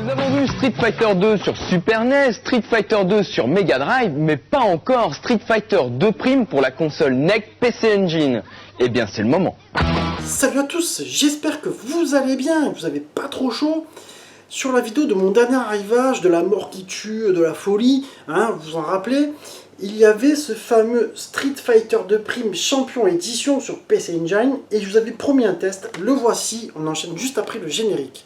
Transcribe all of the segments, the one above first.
Nous avons vu Street Fighter 2 sur Super NES, Street Fighter 2 sur Mega Drive, mais pas encore Street Fighter 2 Prime pour la console NEC PC Engine. Eh bien, c'est le moment. Salut à tous, j'espère que vous allez bien et que vous n'avez pas trop chaud. Sur la vidéo de mon dernier arrivage, de la mort qui tue, de la folie, vous vous en rappelez, il y avait ce fameux Street Fighter 2 Prime Champion Edition sur PC Engine et je vous avais promis un test, le voici, on enchaîne juste après le générique.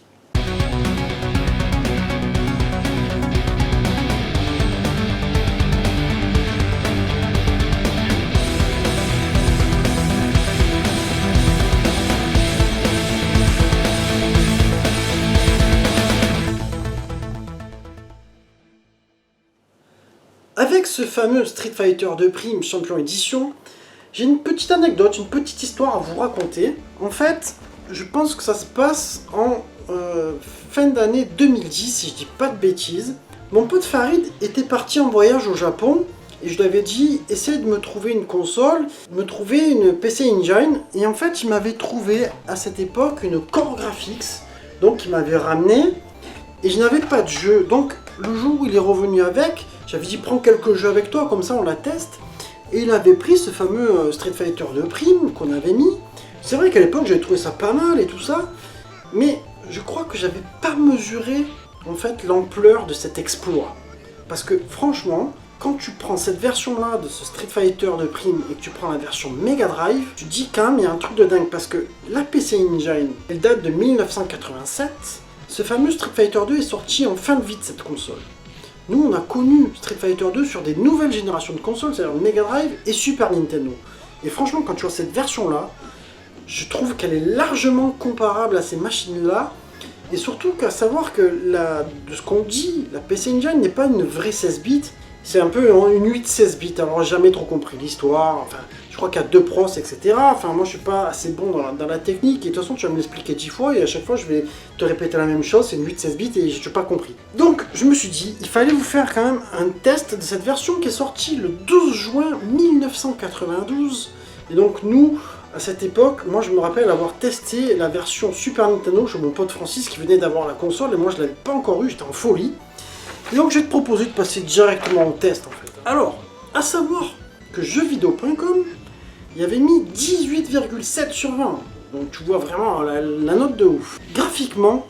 Avec ce fameux Street Fighter 2 Prime Champion Edition, j'ai une petite anecdote, une petite histoire à vous raconter. En fait, je pense que ça se passe en fin d'année 2010, si je dis pas de bêtises. Mon pote Farid était parti en voyage au Japon et je lui avais dit essaye de me trouver une console, me trouver une PC Engine. Et en fait, il m'avait trouvé à cette époque une Core Graphics, donc il m'avait ramené et je n'avais pas de jeu. Donc le jour où il est revenu avec, j'avais dit prends quelques jeux avec toi, comme ça on la teste. Et il avait pris ce fameux Street Fighter 2 Prime qu'on avait mis. C'est vrai qu'à l'époque j'avais trouvé ça pas mal et tout ça, mais je crois que j'avais pas mesuré en fait l'ampleur de cet exploit. Parce que franchement, quand tu prends cette version là de ce Street Fighter 2 Prime et que tu prends la version Mega Drive, tu te dis quand même il y a un truc de dingue parce que la PC Engine, elle date de 1987. Ce fameux Street Fighter 2 est sorti en fin de vie de cette console. Nous, on a connu Street Fighter 2 sur des nouvelles générations de consoles, c'est-à-dire Mega Drive et Super Nintendo. Et franchement, quand tu vois cette version-là, je trouve qu'elle est largement comparable à ces machines-là. Et surtout qu'à savoir que, de ce qu'on dit, la PC Engine n'est pas une vraie 16 bits, c'est un peu une 8 16 bits. Alors, j'ai jamais trop compris l'histoire, enfin, je crois qu'il y a 2 pros, etc. Enfin, moi, je suis pas assez bon dans la technique, et de toute façon, tu vas me l'expliquer 10 fois, et à chaque fois, je vais te répéter la même chose, c'est une 8 16 bits, et je n'ai pas compris. Donc, je me suis dit, il fallait vous faire quand même un test de cette version qui est sortie le 12 juin 1992. Et donc, nous, à cette époque, moi, je me rappelle avoir testé la version Super Nintendo chez mon pote Francis, qui venait d'avoir la console, et moi, je l'avais pas encore eu, j'étais en folie. Et donc, je vais te proposer de passer directement au test, en fait. Alors, à savoir que jeuxvideo.com, il avait mis 18,7 sur 20. Donc tu vois vraiment la note de ouf. Graphiquement,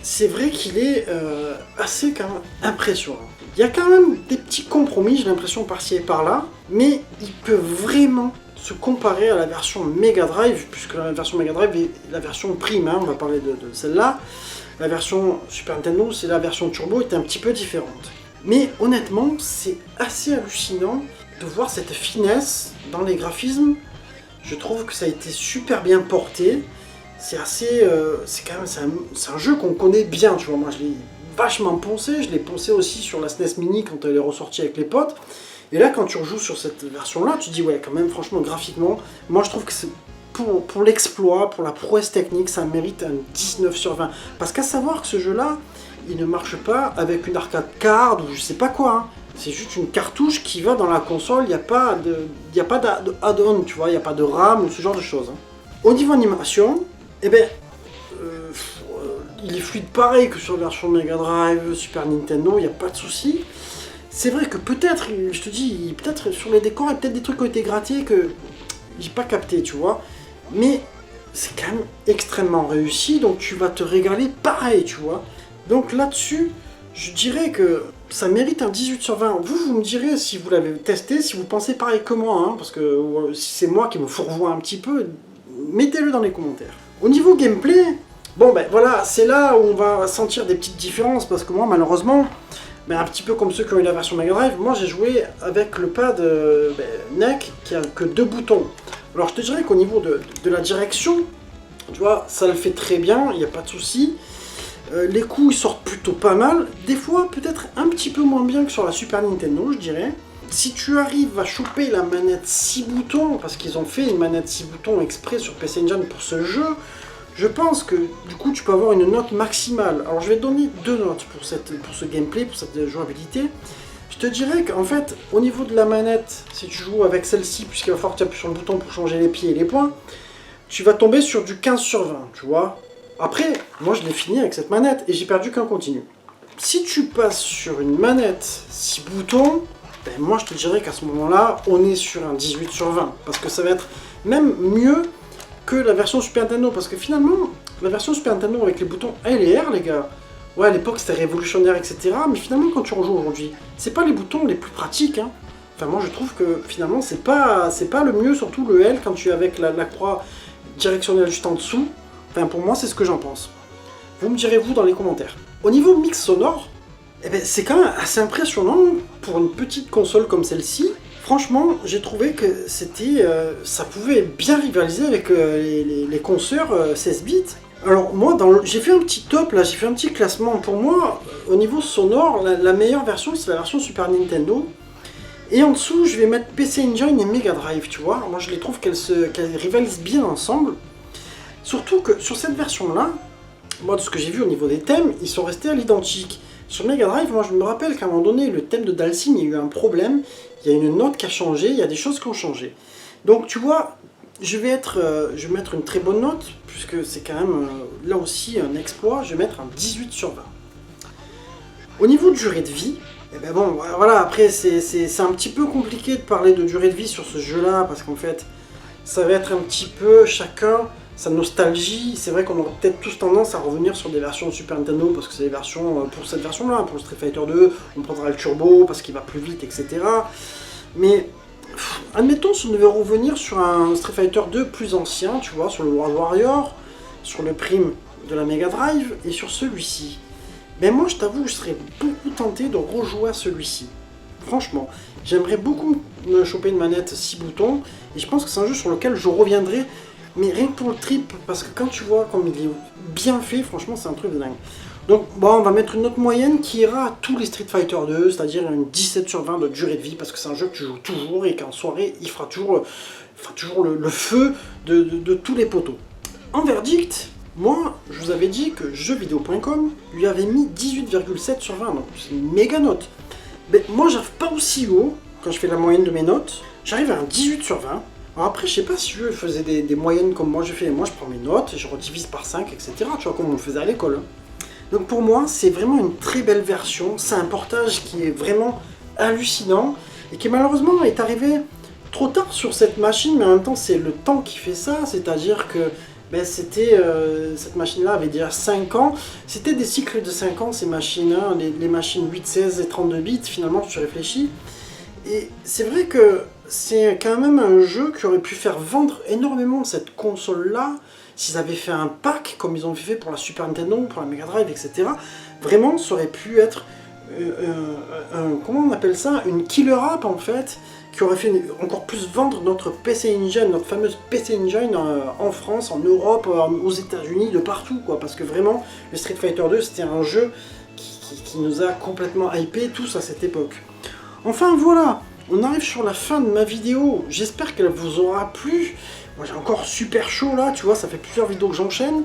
c'est vrai qu'il est assez quand même impressionnant. Il y a quand même des petits compromis, j'ai l'impression par-ci et par-là, mais il peut vraiment se comparer à la version Mega Drive, puisque la version Mega Drive est la version Prime, on va parler de celle-là. La version Super Nintendo, c'est la version Turbo, est un petit peu différente. Mais honnêtement, c'est assez hallucinant de voir cette finesse dans les graphismes. Je trouve que ça a été super bien porté. C'est assez... c'est un jeu qu'on connaît bien, tu vois. Moi, je l'ai vachement poncé. Je l'ai poncé aussi sur la SNES Mini quand elle est ressortie avec les potes. Et là, quand tu rejoues sur cette version-là, tu te dis, ouais, quand même, franchement, graphiquement, moi, je trouve que c'est pour l'exploit, pour la prouesse technique, ça mérite un 19 sur 20. Parce qu'à savoir que ce jeu-là, il ne marche pas avec une arcade card ou je sais pas quoi. C'est juste une cartouche qui va dans la console, il n'y a pas d'add-on, tu vois, il n'y a pas de RAM ou ce genre de choses. Au niveau animation, eh ben, il est fluide pareil que sur la version Mega Drive, Super Nintendo, il n'y a pas de souci. C'est vrai que peut-être, je te dis, peut-être sur les décors, il y a peut-être des trucs qui ont été grattés que j'ai pas capté, tu vois. Mais c'est quand même extrêmement réussi, donc tu vas te régaler pareil, tu vois. Donc là-dessus, je dirais que ça mérite un 18 sur 20. Vous me direz si vous l'avez testé, si vous pensez pareil que moi, parce que si c'est moi qui me fourvoie un petit peu, mettez-le dans les commentaires. Au niveau gameplay, bon ben voilà, c'est là où on va sentir des petites différences, parce que moi malheureusement, un petit peu comme ceux qui ont eu la version Mega Drive, moi j'ai joué avec le pad NEC qui a que 2 boutons. Alors je te dirais qu'au niveau de la direction, tu vois, ça le fait très bien, il n'y a pas de souci. Les coups ils sortent plutôt pas mal, des fois peut-être un petit peu moins bien que sur la Super Nintendo, je dirais. Si tu arrives à choper la manette 6 boutons, parce qu'ils ont fait une manette 6 boutons exprès sur PC Engine pour ce jeu, je pense que du coup tu peux avoir une note maximale. Alors je vais te donner 2 notes pour ce gameplay, pour cette jouabilité. Je te dirais qu'en fait, au niveau de la manette, si tu joues avec celle-ci, puisqu'il va falloir que tu appuies sur le bouton pour changer les pieds et les points, tu vas tomber sur du 15 sur 20, tu vois. Après, moi je l'ai fini avec cette manette et j'ai perdu qu'un continu. si tu passes sur une manette 6 boutons, ben moi je te dirais qu'à ce moment-là, on est sur un 18 sur 20. Parce que ça va être même mieux que la version Super Nintendo. Parce que finalement, la version Super Nintendo avec les boutons L et R, les gars, ouais, à l'époque c'était révolutionnaire, etc. Mais finalement, quand tu rejoues aujourd'hui, c'est pas les boutons les plus pratiques, hein. Enfin, moi je trouve que finalement, c'est pas le mieux, surtout le L quand tu es avec la croix directionnelle juste en dessous. Enfin, pour moi, c'est ce que j'en pense. Vous me direz, vous, dans les commentaires. Au niveau mix sonore, eh ben, c'est quand même assez impressionnant pour une petite console comme celle-ci. Franchement, j'ai trouvé que c'était, ça pouvait bien rivaliser avec les consoeurs 16 bits. Alors moi, j'ai fait un petit top là, j'ai fait un petit classement. Pour moi, au niveau sonore, la meilleure version, c'est la version Super Nintendo. Et en dessous, je vais mettre PC Engine et Mega Drive, tu vois. Moi, je les trouve qu'elles rivalisent bien ensemble. Surtout que sur cette version-là, moi, de ce que j'ai vu au niveau des thèmes, ils sont restés à l'identique. Sur Mega Drive, moi, je me rappelle qu'à un moment donné, le thème de Dalsim, il y a eu un problème. Il y a une note qui a changé, il y a des choses qui ont changé. Donc, tu vois, je vais mettre une très bonne note, puisque c'est quand même, là aussi, un exploit. Je vais mettre un 18 sur 20. Au niveau de durée de vie, eh ben bon, voilà, après, c'est un petit peu compliqué de parler de durée de vie sur ce jeu-là, parce qu'en fait, ça va être un petit peu chacun sa nostalgie. C'est vrai qu'on aurait peut-être tous tendance à revenir sur des versions de Super Nintendo, parce que c'est des versions, pour cette version-là, pour le Street Fighter 2, on prendra le turbo, parce qu'il va plus vite, etc. Mais, admettons si on devait revenir sur un Street Fighter 2 plus ancien, tu vois, sur le World Warrior, sur le Prime de la Mega Drive, et sur celui-ci. Mais moi, je t'avoue, je serais beaucoup tenté de rejouer à celui-ci. Franchement, j'aimerais beaucoup me choper une manette 6 boutons, et je pense que c'est un jeu sur lequel je reviendrai, mais rien que pour le trip, parce que quand tu vois comme il est bien fait, franchement, c'est un truc de dingue. Donc, bon, on va mettre une note moyenne qui ira à tous les Street Fighter 2, c'est-à-dire une 17 sur 20 de durée de vie, parce que c'est un jeu que tu joues toujours, et qu'en soirée, il fera toujours le feu de tous les poteaux. En verdict, moi, je vous avais dit que jeuxvideo.com lui avait mis 18,7 sur 20, donc c'est une méga note. Mais moi, j'arrive pas aussi haut, quand je fais la moyenne de mes notes, j'arrive à un 18 sur 20. Alors après, je sais pas si eux faisaient des moyennes comme moi je fais, moi je prends mes notes, et je redivise par 5, etc. Tu vois, comme on le faisait à l'école. Donc pour moi, c'est vraiment une très belle version, c'est un portage qui est vraiment hallucinant, et qui malheureusement est arrivé trop tard sur cette machine, mais en même temps c'est le temps qui fait ça, c'est-à-dire que ben, cette machine-là avait déjà 5 ans, c'était des cycles de 5 ans ces machines, hein, les machines 8, 16 et 32 bits, finalement tu réfléchis, et c'est vrai que c'est quand même un jeu qui aurait pu faire vendre énormément cette console-là, s'ils avaient fait un pack, comme ils ont fait pour la Super Nintendo, pour la Mega Drive, etc. Vraiment, ça aurait pu être, comment on appelle ça, une killer app en fait, qui aurait fait encore plus vendre notre PC Engine, notre fameuse PC Engine en France, en Europe, aux États-Unis, de partout, quoi. Parce que vraiment, le Street Fighter 2, c'était un jeu qui nous a complètement hypé tous à cette époque. Enfin voilà, on arrive sur la fin de ma vidéo, j'espère qu'elle vous aura plu. Moi j'ai encore super chaud là, tu vois, ça fait plusieurs vidéos que j'enchaîne.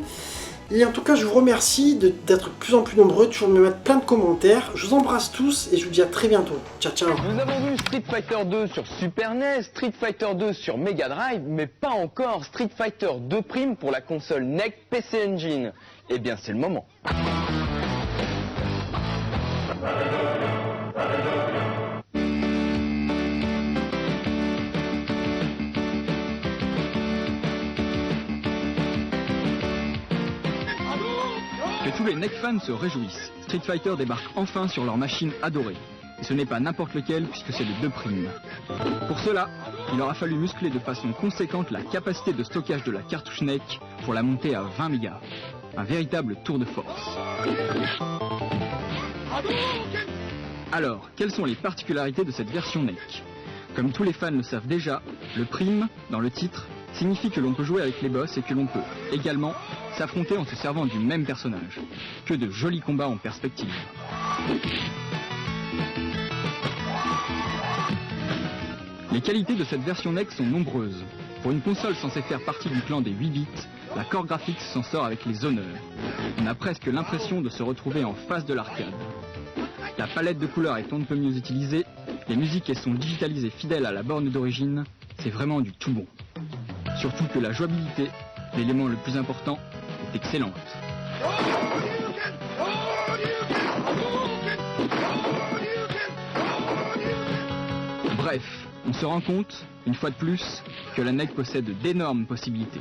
Et en tout cas, je vous remercie d'être de plus en plus nombreux, toujours de me mettre plein de commentaires. Je vous embrasse tous et je vous dis à très bientôt. Ciao, ciao. Nous avons vu Street Fighter 2 sur Super NES, Street Fighter 2 sur Mega Drive, mais pas encore Street Fighter 2 Prime pour la console NEC PC Engine. Eh bien, c'est le moment. Que tous les NEC fans se réjouissent. Street Fighter débarque enfin sur leur machine adorée. Et ce n'est pas n'importe lequel puisque c'est le 2 Prime. Pour cela, il aura fallu muscler de façon conséquente la capacité de stockage de la cartouche NEC pour la monter à 20 mégas. Un véritable tour de force. Alors, quelles sont les particularités de cette version NEC? Comme tous les fans le savent déjà, le Prime, dans le titre, signifie que l'on peut jouer avec les boss et que l'on peut, également, s'affronter en se servant du même personnage. Que de jolis combats en perspective. Les qualités de cette version NEC sont nombreuses. Pour une console censée faire partie du clan des 8 bits, la Core Graphics s'en sort avec les honneurs. On a presque l'impression de se retrouver en face de l'arcade. La palette de couleurs est on ne peut mieux utilisée, les musiques et sons digitalisés fidèles à la borne d'origine, c'est vraiment du tout bon. Surtout que la jouabilité, l'élément le plus important, est excellente. Bref, on se rend compte, une fois de plus, que la NEC possède d'énormes possibilités.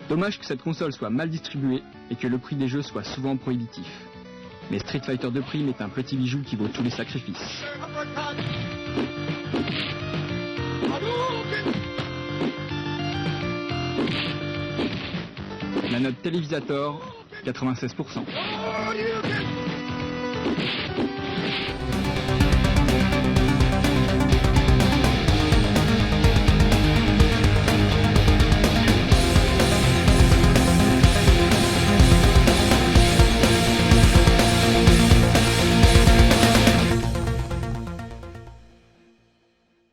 Dommage que cette console soit mal distribuée et que le prix des jeux soit souvent prohibitif. Mais Street Fighter 2 Prime est un petit bijou qui vaut tous les sacrifices. La note Télévisator, 96%.